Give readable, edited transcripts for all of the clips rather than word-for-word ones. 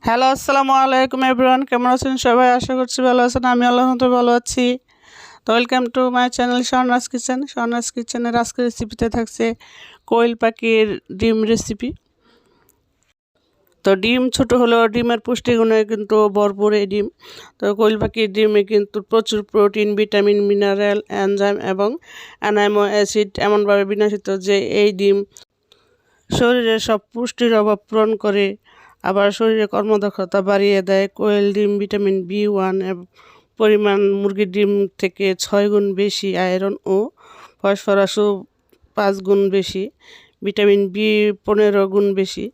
Hello, আসসালামু আলাইকুম everyone. কেমন আছেন সবাই? আশা করছি ভালো আছেন। আমি আল্লাহর মতো ভালো আছি। তো welcome to my channel Sharna's kitchen. Sharna's কিচেনের আজকের রেসিপিতে থাকছে কোয়েল পাখির ডিম রেসিপি। তো ডিম ছোট হলেও ডিমের পুষ্টিগুণে কিন্তু ভরপুর এই ডিম। তো কোয়েল পাখির ডিমে কিন্তু প্রচুর প্রোটিন, ভিটামিন, মিনারেল, এনজাইম এবং অ্যামাইনো অ্যাসিড এমনভাবে বিন্যাসিত যে এই ডিম শরীরের সব পুষ্টির অভাব পূরণ করে, আবার শরীরে কর্মদক্ষতা বাড়িয়ে দেয়। কোয়েল ডিম ভিটামিন B1 পরিমাণ মুরগির ডিম থেকে 6 গুণ বেশি, আয়রন ও ফসফরাসও 5 গুণ বেশি, ভিটামিন বি 15 গুণ বেশি।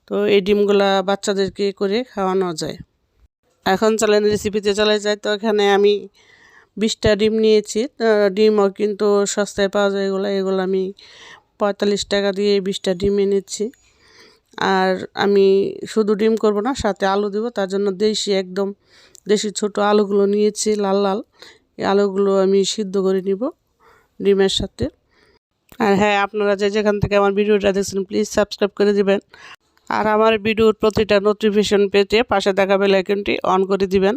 তো এই ডিমগুলা বাচ্চাদেরকে করে খাওয়ানো যায়। এখন চলেন রেসিপিতে চলে যায়। তো এখানে আমি 20টা ডিম নিয়েছি। ডিমও কিন্তু সস্তায় পাওয়া যায়। এগুলো আমি 45 টাকা দিয়ে 20টা ডিম এনেছি। আর আমি শুধু ডিম করব না, সাথে আলু দেবো। তার জন্য একদম দেশি ছোট আলুগুলো নিয়েছি, লাল লাল। এই আলুগুলো আমি সিদ্ধ করে নিব ডিমের সাথে। আর হ্যাঁ, আপনারা যেখান থেকে আমার ভিডিওটা দেখছেন প্লিজ সাবস্ক্রাইব করে দিবেন। আর আমার ভিডিওর প্রতিটা নোটিফিকেশন পেতে পাশে থাকা বেল আইকনটি অন করে দিবেন।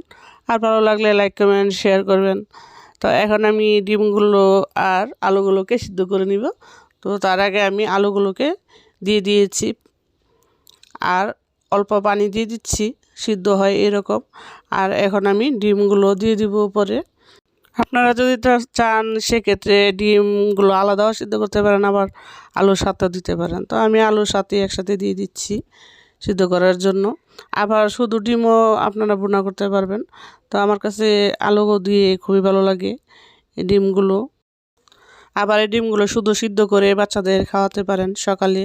আর ভালো লাগলে লাইক, কমেন্ট, শেয়ার করবেন। তো এখন আমি ডিমগুলো আর আলুগুলোকে সিদ্ধ করে নিব। তো তার আগে আমি আলুগুলোকে দিয়ে দিয়েছি আর অল্প পানি দিয়ে দিচ্ছি, সিদ্ধ হয় এরকম। আর এখন আমি ডিমগুলো দিয়ে দিব উপরে। আপনারা যদি চান সেক্ষেত্রে ডিমগুলো আলাদাও সিদ্ধ করতে পারেন, আবার আলুর সাথেও দিতে পারেন। তো আমি আলুর সাথে একসাথে দিয়ে দিচ্ছি সিদ্ধ করার জন্য। আবার শুধু ডিমও আপনারা ভুনা করতে পারবেন। তো আমার কাছে আলু দিয়ে খুবই ভালো লাগে এই ডিমগুলো। আবার এই ডিমগুলো শুধু সিদ্ধ করে বাচ্চাদের খাওয়াতে পারেন, সকালে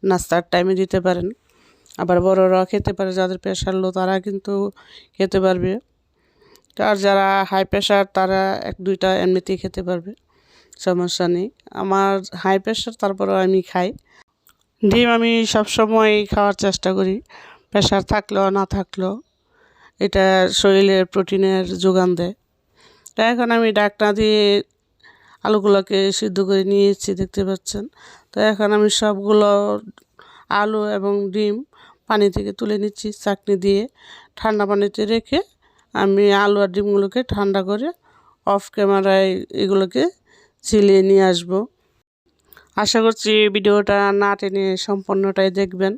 নাস্তার টাইমে দিতে পারেন। আবার বড়রা খেতে পারে, যাদের প্রেশার লো তারা কিন্তু খেতে পারবে। আর যারা হাই প্রেশার তারা 1-2টা এমনিতেই খেতে পারবে, সমস্যা নেই। আমার হাই প্রেশার, তারপরেও আমি খাই ডিম। আমি সবসময় খাওয়ার চেষ্টা করি, প্রেশার থাকলেও না থাকলেও। এটা শরীরের প্রোটিনের যোগান দেয়। তো এখন আমি ঢাকনা দিয়ে আলুগুলোকে সিদ্ধ করে নিয়েছি, দেখতে পাচ্ছেন। তো এখন আমি সবগুলো আলু এবং ডিম পানি থেকে তুলে নিচ্ছি চাকনি দিয়ে। ঠান্ডা পানিতে রেখে আমি আলু আর ডিমগুলোকে ঠান্ডা করে অফ ক্যামেরায় এগুলোকে ছিলিয়ে নিয়ে আসব। আশা করছি ভিডিওটা না টেনে সম্পূর্ণটাই দেখবেন।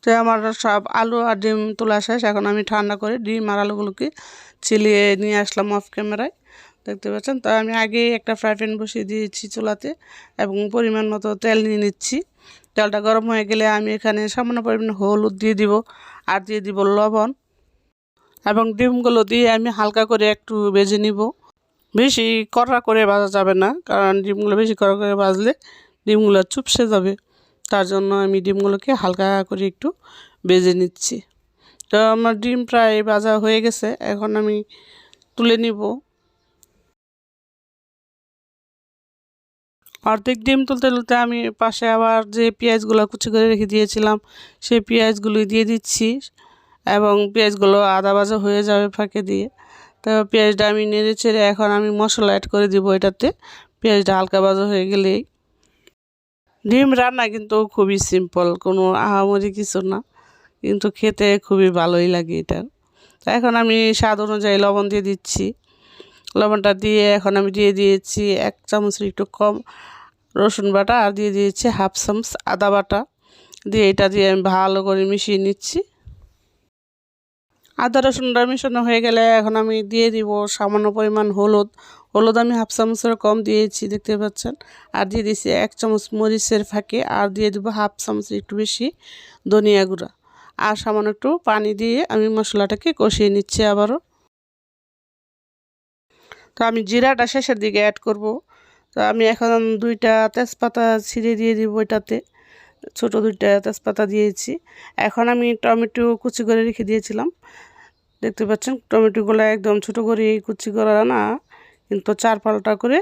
তো আমার সব আলু আর ডিম তোলা শেষ। এখন আমি ঠান্ডা করে ডিম আর আলুগুলোকে ছিলিয়ে নিয়ে আসলাম অফ ক্যামেরায়, দেখতে পাচ্ছেন। তো আমি আগে একটা ফ্রাই প্যান বসিয়ে দিয়েছি চুলাতে এবং পরিমাণ মতো তেল নিয়ে নিচ্ছি। তেলটা গরম হয়ে গেলে আমি এখানে সামান্য পরিমাণ হলুদ দিয়ে দিব, আর দিয়ে দিব লবণ, এবং ডিমগুলো দিয়ে আমি হালকা করে একটু ভেজে নিব। বেশি কড়া করে ভাজা যাবে না, কারণ ডিমগুলো বেশি কড়া করে ভাজলে ডিমগুলো চুপসে যাবে। তার জন্য আমি ডিমগুলোকে হালকা করে একটু ভেজে নিচ্ছি। তো আমার ডিম প্রায় ভাজা হয়ে গেছে, এখন আমি তুলে নিব। অর্ধেক ডিম তুলতে তুলতে আমি পাশে আবার যে পেঁয়াজগুলো কুচি করে রেখে দিয়েছিলাম সেই পেঁয়াজগুলোই দিয়ে দিচ্ছি, এবং পেঁয়াজগুলো আদা ভাজা হয়ে যাবে ফাঁকে দিয়ে। তো পেঁয়াজটা আমি নেড়ে চেড়ে এখন আমি মশলা অ্যাড করে দিব এটাতে। পেঁয়াজটা হালকা ভাজা হয়ে গেলেই ডিম রান্না কিন্তু খুবই সিম্পল, কোনো আহামরি কিছু না, কিন্তু খেতে খুবই ভালোই লাগে এটা। তো এখন আমি স্বাদ অনুযায়ী লবণ দিয়ে দিচ্ছি। লবণটা দিয়ে এখন আমি দিয়ে দিয়েছি 1 চামচের একটু কম রসুন বাটা, আর দিয়ে দিয়েছি 1/2 চামচ আদা বাটা। দিয়ে এটা দিয়ে আমি ভালো করে মিশিয়ে নিচ্ছি। আদা রসুনটা মিশানো হয়ে গেলে এখন আমি দিয়ে দিব সামান্য পরিমাণ হলুদ। হলুদ আমি 1/2 চামচের কম দিয়েছি, দেখতে পাচ্ছেন। আর দিয়ে দিয়েছি 1 চামচ মরিচের ফাঁকে, আর দিয়ে দেবো 1/2 চামচের একটু বেশি ধনিয়া গুঁড়া। আর সামান্য একটু পানি দিয়ে আমি মশলাটাকে কষিয়ে নিচ্ছি আবারও। তো আমি জিরাটা শেষের দিকে অ্যাড করব। তো আমি এখন 2টা তেজপাতা ছিঁড়ে দিয়ে দিব এটাতে, ছোটো 2টা তেজপাতা দিয়েছি। এখন আমি টমেটো কুচি করে রেখে দিয়েছিলাম, দেখতে পাচ্ছেন। টমেটোগুলো একদম ছোটো করে কুচি করা না, কিন্তু 4 ফালটা করে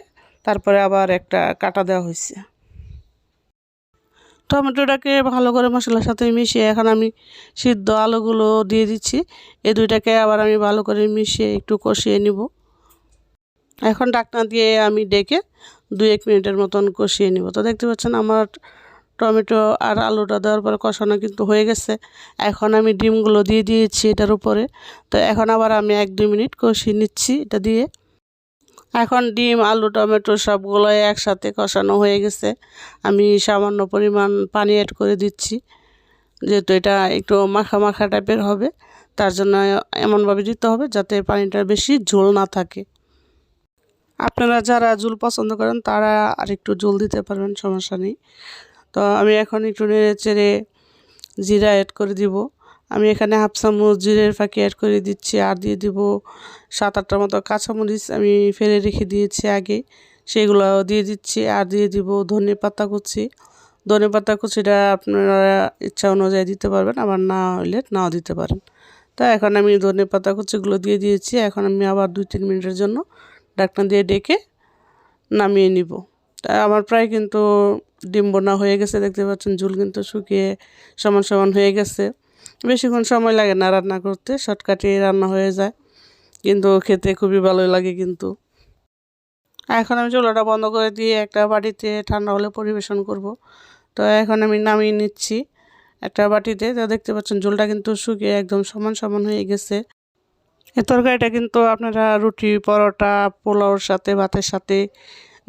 তারপরে আবার একটা কাটা দেওয়া হয়েছে। টমেটোটাকে ভালো করে মশলার সাথে মিশিয়ে এখন আমি সিদ্ধ আলুগুলো দিয়ে দিচ্ছি। এই 2টাকে আবার আমি ভালো করে মিশিয়ে একটু কষিয়ে নিব। এখন ঢাকনা দিয়ে আমি ডেকে 2-1 মিনিটের মতন কষিয়ে নিব। তো দেখতে পাচ্ছেন আমার টমেটো আর আলুটা দেওয়ার পরে কষানো কিন্তু হয়ে গেছে। এখন আমি ডিমগুলো দিয়ে দিয়েছি এটার উপরে। তো এখন আবার আমি 1-2 মিনিট কষিয়ে নিচ্ছি এটা দিয়ে। এখন ডিম আলু টমেটো সবগুলোই একসাথে কষানো হয়ে গেছে। আমি সামান্য পরিমাণ পানি অ্যাড করে দিচ্ছি, যেহেতু এটা একটু মাখা মাখা টাইপের হবে, তার জন্য এমনভাবে দিতে হবে যাতে পানিটা বেশি ঝোল না থাকে। আপনারা যারা ঝোল পছন্দ করেন তারা আর একটু ঝোল দিতে পারবেন, সমস্যা নেই। তো আমি এখন একটু নেড়ে চেড়ে জিরা অ্যাড করে দিব। আমি এখানে 1/2 চামচ জিরের ফাঁকি অ্যাড করে দিচ্ছি, আর দিয়ে দিব 7-8টার মতো কাঁচামরিচ আমি ফেলে রেখে দিয়েছি আগে, সেগুলো দিয়ে দিচ্ছি। আর দিয়ে দিব ধনেপাতা কুচি। ধনেপাতা কুচিটা আপনারা ইচ্ছা অনুযায়ী দিতে পারবেন, আবার না হলে নাও দিতে পারেন। তো এখন আমি ধনেপাতা কুচিগুলো দিয়ে দিয়েছি। এখন আমি আবার 2-3 মিনিটের জন্য ঢাকনা দিয়ে ডেকে নামিয়ে নিব। তা আমার প্রায় কিন্তু ডিম বোনা হয়ে গেছে, দেখতে পাচ্ছেন ঝোল কিন্তু শুকিয়ে সমান সমান হয়ে গেছে। বেশিক্ষণ সময় লাগে না রান্না করতে, শর্টকাটে রান্না হয়ে যায়, কিন্তু খেতে খুবই ভালো লাগে কিন্তু। এখন আমি চুলাটা বন্ধ করে দিয়ে একটা বাটিতে ঠান্ডা হলে পরিবেশন করব। তো এখন আমি নামিয়ে নিচ্ছি একটা বাটিতে। তো দেখতে পাচ্ছেন ঝোলটা কিন্তু শুকিয়ে একদম সমান সমান হয়ে গেছে। এই তরকারিটা কিন্তু আপনারা রুটি পরোটা পোলাওর সাথে ভাতের সাথে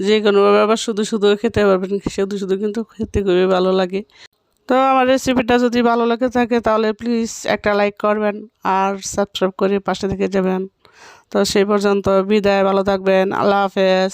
যে কোনোভাবে আবার শুধু শুধু খেতে পারবেন, শুধু শুধু কিন্তু খেতে খুবই ভালো লাগে। তো আমার রেসিপিটা যদি ভালো লাগে থাকে তাহলে প্লিজ একটা লাইক করবেন আর সাবস্ক্রাইব করে পাশে থেকে যাবেন। তো সেই পর্যন্ত বিদায়, ভালো থাকবেন, আল্লাহ হাফেজ।